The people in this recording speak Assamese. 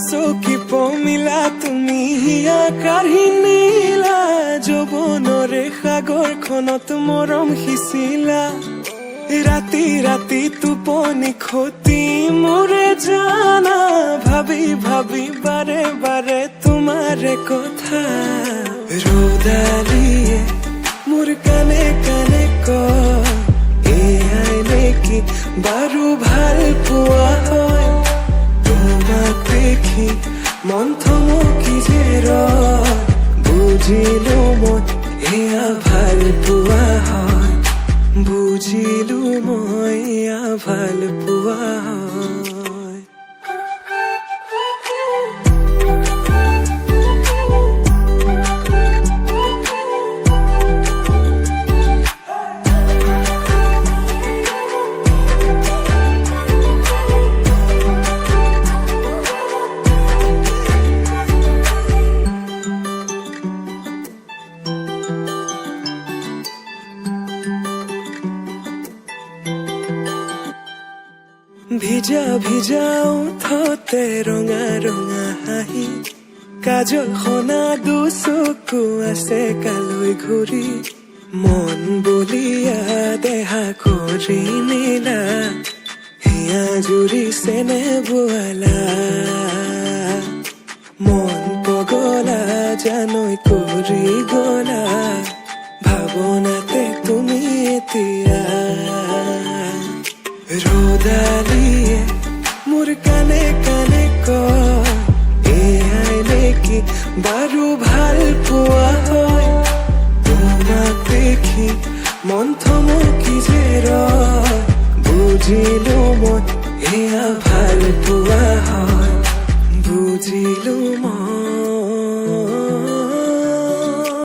চকী পমিলা তুমি হিয়া কাঢ়ি নিলা যৌৱনৰে সাগৰখনত মৰম সিঁচিলা ৰাতি ৰাতি টোপনি খতি মোৰে জানা ভাবি ভাবি বাৰে বাৰে তোমাৰে কথা ৰ'দালিয়ে মোৰ কানে কানে কয় এয়াই নেকি বাৰু ভাল পোৱা হয় তোমাক দেখি মন থমকি যে ৰয় বুজিলো মই এয়া ভাল পোৱা হয় বুজিলো মই এয়া ভাল পোৱা হয় ভিজা ভিজা উঠতে ৰঙা ৰঙা হাঁহি কাজল সনা দুচকু আছে কালৈ ঘূৰি মন বলিয়া দেহা কৰি নিলা হিয়া জুৰি চেনে বোৱালা মন পগলা জানৈ কৰি গলা ভাৱনাতে তুমি এতিয়া ৰ'দালিয়ে মোৰ কানে কানে কয় এয়াই নেকি বাৰু ভাল পোৱা হয় তোমাক দেখি মন থমকি যে ৰয় বুজিলো মই এয়া ভাল পোৱা হয় বুজিলো মই